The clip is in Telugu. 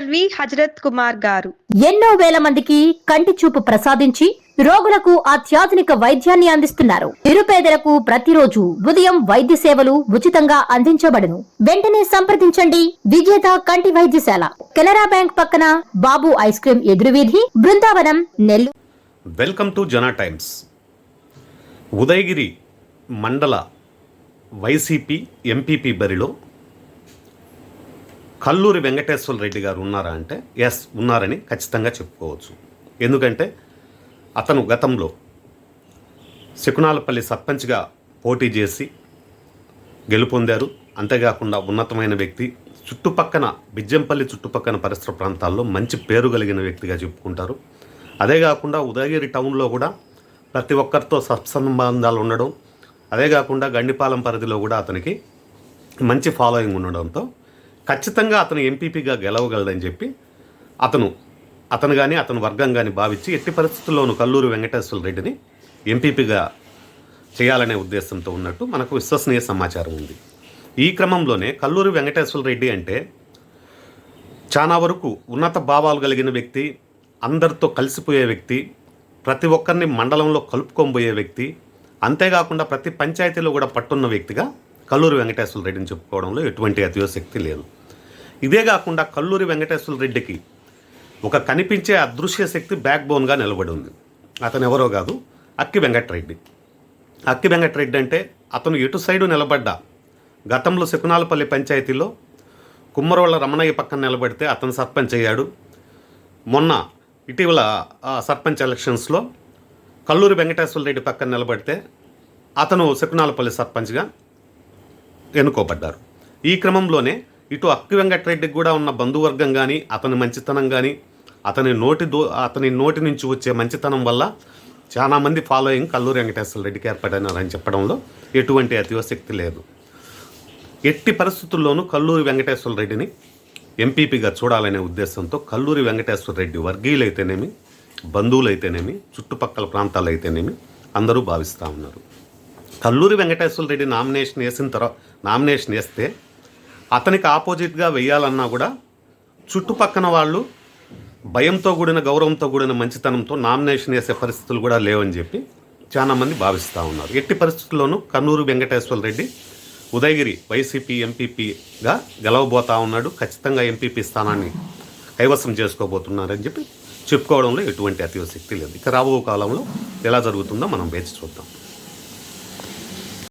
ఎల్వి హజరత్ కుమార్ గారు ఎన్నో వేల మందికి కంటి చూపు ప్రసాదించి రోగులకు అత్యాధునిక వైద్యాన్ని అందిస్తున్నారు. నిరుపేదలకు ప్రతిరోజు ఉదయం వైద్య సేవలు ఉచితంగా అందించబడును. వెంటనే సంప్రదించండి. విజేత కంటి వైద్యశాల, కెనరా బ్యాంక్ పక్కన, బాబు ఐస్ క్రీమ్ ఎదురువీధి, Brindavanam, Nellore. Welcome to Jana times. Udayagiri మండల వైసీపీ ఎంపీపీ బరిలో కల్లూరి వెంకటేశ్వర రెడ్డి గారు ఉన్నారా అంటే ఎస్, ఉన్నారని ఖచ్చితంగా చెప్పుకోవచ్చు. ఎందుకంటే అతను గతంలో శకునాలపల్లి సర్పంచ్గా పోటీ చేసి గెలుపొందారు. అంతేకాకుండా ఉన్నతమైన వ్యక్తి, చుట్టుపక్కన బిజ్జంపల్లి చుట్టుపక్కన పరిసర ప్రాంతాల్లో మంచి పేరు కలిగిన వ్యక్తిగా చెప్పుకుంటారు. అదే కాకుండా ఉదయగిరి టౌన్లో కూడా ప్రతి ఒక్కరితో సత్సంబంధాలు ఉండడం, అదే కాకుండా గండిపాలెం పరిధిలో కూడా అతనికి మంచి ఫాలోయింగ్ ఉండడంతో ఖచ్చితంగా అతను ఎంపీపీగా గెలవగలడని చెప్పి అతను కానీ అతని వర్గం కానీ భావించి ఎట్టి పరిస్థితుల్లోనూ కల్లూరి వెంకటేశ్వర రెడ్డిని ఎంపీపీగా చేయాలనే ఉద్దేశంతో ఉన్నట్టు మనకు విశ్వసనీయ సమాచారం ఉంది. ఈ క్రమంలోనే కల్లూరి వెంకటేశ్వర రెడ్డి అంటే చాలా వరకు ఉన్నత భావాలు కలిగిన వ్యక్తి, అందరితో కలిసిపోయే వ్యక్తి, ప్రతి ఒక్కరిని మండలంలో కలుపుకోబోయే వ్యక్తి, అంతేకాకుండా ప్రతి పంచాయతీలో కూడా పట్టున్న వ్యక్తిగా కల్లూరి వెంకటేశ్వర రెడ్డిని చెప్పుకోవడంలో ఎటువంటి అతిశక్తి లేదు. ఇదే కాకుండా కల్లూరి వెంకటేశ్వర రెడ్డికి ఒక కనిపించే అదృశ్య శక్తి బ్యాక్ బోన్గా నిలబడి ఉంది. అతను ఎవరో కాదు, అక్కి వెంకటరెడ్డి. అక్కి వెంకటరెడ్డి అంటే అతను ఎటు సైడు నిలబడ్డా, గతంలో శకునాలపల్లి పంచాయతీలో కుమ్మరోళ్ళ రమణయ్య పక్కన నిలబడితే అతను సర్పంచ్ అయ్యాడు. మొన్న ఇటీవల సర్పంచ్ ఎలక్షన్స్లో కల్లూరి వెంకటేశ్వర రెడ్డి పక్కన నిలబడితే అతను శకునాలపల్లి సర్పంచ్గా ఎన్నుకోబడ్డారు. ఈ క్రమంలోనే ఇటు అక్కి వెంకటరెడ్డికి కూడా ఉన్న బంధువర్గం కానీ, అతని మంచితనం కానీ, అతని నోటి నుంచి వచ్చే మంచితనం వల్ల చాలామంది ఫాలోయింగ్ కల్లూరి వెంకటేశ్వర రెడ్డికి ఏర్పడినారని చెప్పడంలో ఎటువంటి అతిశక్తి లేదు. ఎట్టి పరిస్థితుల్లోనూ కల్లూరి వెంకటేశ్వర రెడ్డిని ఎంపీపీగా చూడాలనే ఉద్దేశంతో కల్లూరి వెంకటేశ్వర రెడ్డి వర్గీయులైతేనేమి, బంధువులైతేనేమి, చుట్టుపక్కల ప్రాంతాలు అయితేనేమి అందరూ భావిస్తూ ఉన్నారు. కల్లూరి వెంకటేశ్వర రెడ్డి నామినేషన్ వేస్తే అతనికి ఆపోజిట్గా వేయాలన్నా కూడా చుట్టుపక్కన వాళ్ళు భయంతో కూడిన, గౌరవంతో కూడిన మంచితనంతో నామినేషన్ వేసే పరిస్థితులు కూడా లేవని చెప్పి చాలామంది భావిస్తూ ఉన్నారు. ఎట్టి పరిస్థితుల్లోనూ కల్లూరి వెంకటేశ్వర రెడ్డి ఉదయగిరి వైసీపీ ఎంపీపీగా గెలవబోతా ఉన్నాడు. ఖచ్చితంగా ఎంపీపీ స్థానాన్ని కైవసం చేసుకోబోతున్నారని చెప్పి చెప్పుకోవడంలో ఎటువంటి అతిశక్తి లేదు. ఇక రాబో కాలంలో ఎలా జరుగుతుందో మనం వేచి చూద్దాం.